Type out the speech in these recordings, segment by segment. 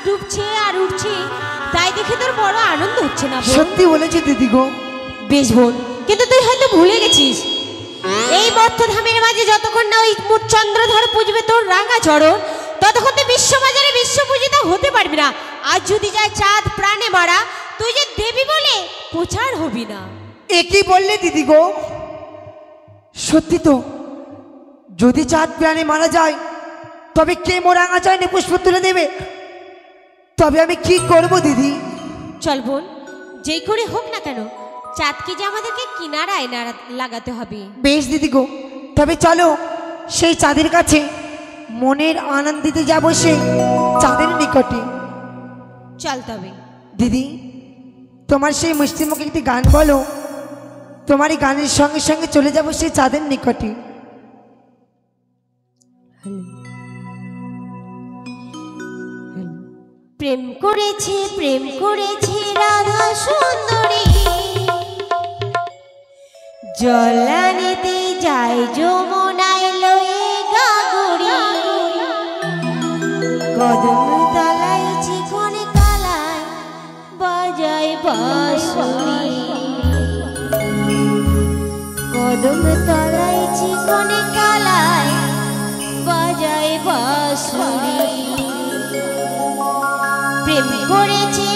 ডুবছে আর উঠছে, তাই দেখে তোর বড় আনন্দ হচ্ছে না। সত্যি বলেছি দিদি গো। বেশ বোন, কিন্তু তুই হয়তো ভুলে গেছিস এই মর্তধামের মাঝে যতক্ষণ না ওই চন্দ্রধর পুজবে তোর রাঙা চরণ, ততক্ষণ তুই বিশ্ববাজারে বিশ্বপূজিতা হতে পারবি না। আজ যদি যায় চাঁদ প্রাণে মারা, তুই যে দেবী বলে প্রচার হবি না। একই বললে দিদি গো। সত্যি তো, যদি চাঁদ প্রাণে মারা যায় তবে কে মোর রাঙা চরণে পুষ্প তুলে দেবে? তবে আমি কি করব দিদি? চল বোন, যেই করে হোক না কেন চাঁদকে যে আমাদেরকে কিনারায় লাগাতে হবে। বেশ দিদি গো, তবে চলো সেই চাঁদের কাছে মনের আনন্দ দিতে যাবো, সেই চাঁদের নিকটে। চল তবে। দিদি, তোমার সেই মিষ্টিমুখে একটি গান বলো, তোমার এই গানের সঙ্গে সঙ্গে চলে যাবো সেই চাঁদের নিকটে। প্রেম করেছে রাধা সুন্দরী, জল আনিতে যায় যমুনায় লয়ে গাগরি, কদম তলায় চিকন কালায় বাজায় বাঁশুরি, কদম তলায় চিকন কালায় বাজায় বাঁশুরি। প্রেম করেছে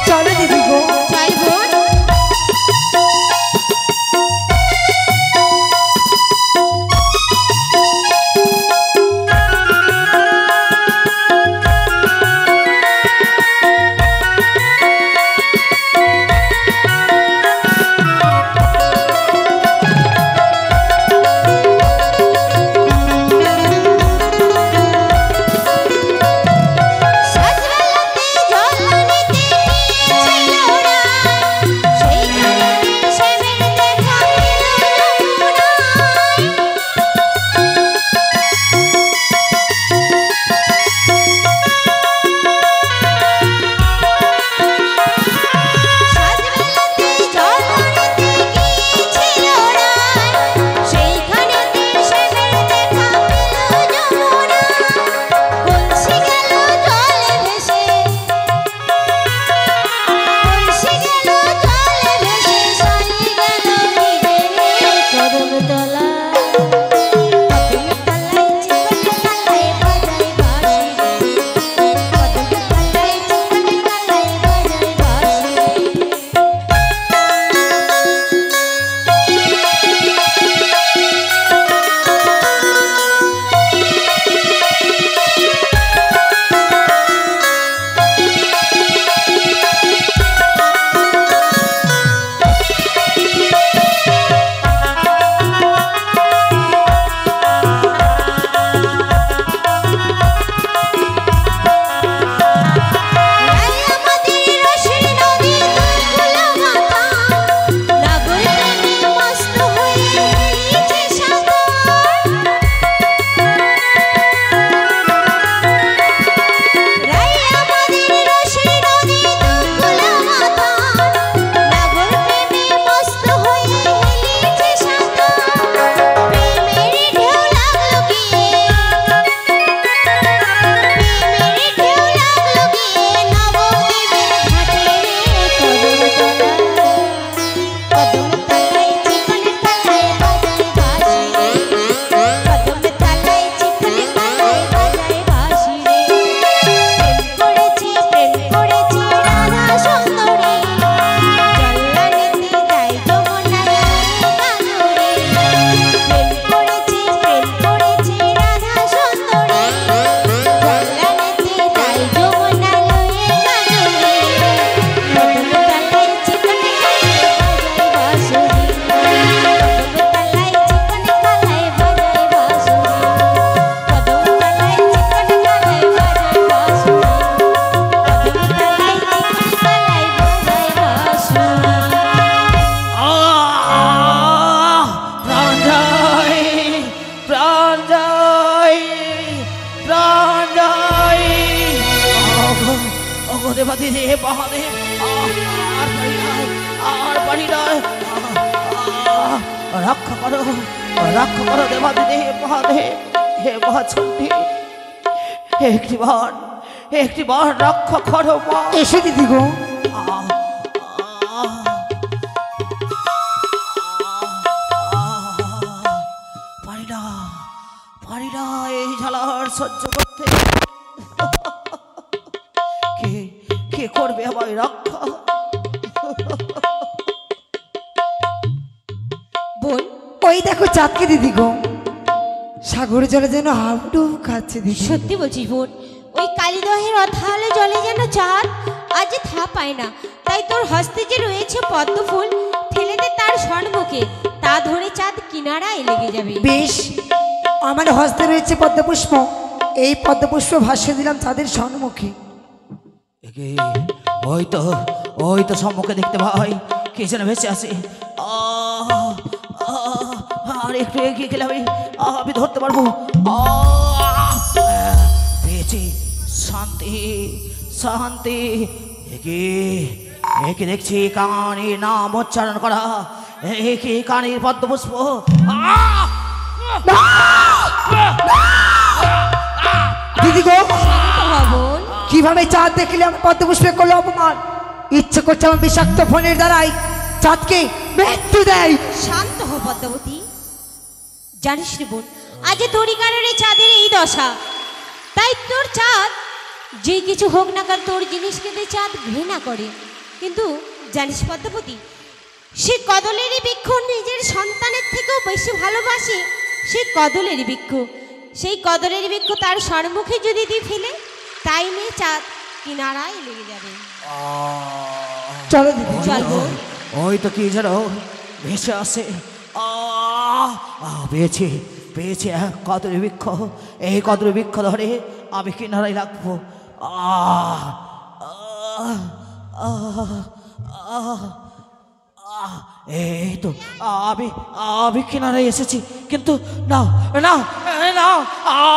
চলো দিদি গো। চল বোন। रक्षा करो देवादिदेव महादेव हे महाचंडी हे कृपाण একটি বার রক্ষা করো মা। এসো দিদি গো। পারি না, পারি না এই ঝালার সহ্য করতে। কে কে করবে আমায় রক্ষা? বোন, ওই দেখো চাঁদকে দিদি গো, সাগর জলে যেন হাবডুব খাচ্ছে দিদি। সত্যি বলছিস বোন? ওই কালীদহের অথালে জলে যেন চাঁদ আজ থা পায় না। তাই তোর হস্তে যে রয়েছে পদ্ম ফুল, ফেলে দে তার সম্মুখে, তা ধরে চাঁদ কিনারায় লেগে যাবে। বেশ, আমার হস্তে রয়েছে পদ্মপুষ্প, এই পদ্মপুষ্প ভাষ্য দিলাম চাঁদের সম্মুখে। একে ওই তো সম্মুখে দেখতে ভাই কে যেন ভেসে আসে। আর একটু এগিয়ে গেলে আমি ধরতে পারবো। পেয়েছি, শান্তি শান্তি। একে দেখছি কানির নাম উচ্চারণ করা, একে কানির পদ্মপুষ্প। দিদি গো, শান্ত হ বোন। কিভাবে চাঁদ দেখলে আমার পদ্মপুষ্পে করলো অপমান? ইচ্ছে করছে আমার বিষাক্ত ফোনের দ্বারাই চাঁদকে মৃত্যু দেয়। শান্ত হ পদ্মাবতী। জানিস রে বোন, আজ তোরই কারণে চাঁদের এই দশা। তাই তোর চাঁদ যে কিছু হোক না কারণ তোর জিনিসকে দিয়ে চাঁদ ঘৃণা করে। কিন্তু জানিস পদ্মাবতী, সে কদলেরই বৃক্ষ নিজের সন্তানের থেকেও বেশি ভালোবাসে। সেই কদলেরই বৃক্ষ, সেই কদলের বৃক্ষ তার সম্মুখে যদি তুই ফেলে, তাই নিয়ে চাঁদ কিনারায় লেগে যাবে। চলো দিদি। চল বোন। ওই তো কি যেন ভেসে আসে। পেয়েছি পেয়েছি এক কদর বৃক্ষ। এই কদর বৃক্ষ ধরে আমি কিনারায় রাখবো। এই তো আমি কিনারায় এসেছি, কিন্তু না না না,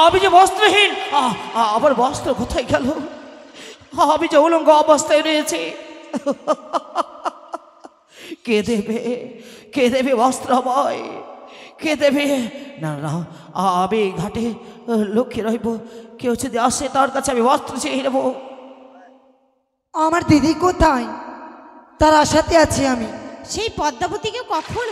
আমি যে বস্ত্রহীন। আবার বস্ত্র কোথায় গেল? আমি যে উলঙ্গ অবস্থায় রয়েছি। কে দেবে বস্ত্র আমায়? কে দেবে? না না, আমি ঘাটে লক্ষ্যে রইব। কেউ যদি আসে তার কাছে আমি বস্ত্র চেয়ে নেব। আমার দিদি কোথায়? তার আশাতে আছি আমি। সেই পদ্মাবতীকে কখন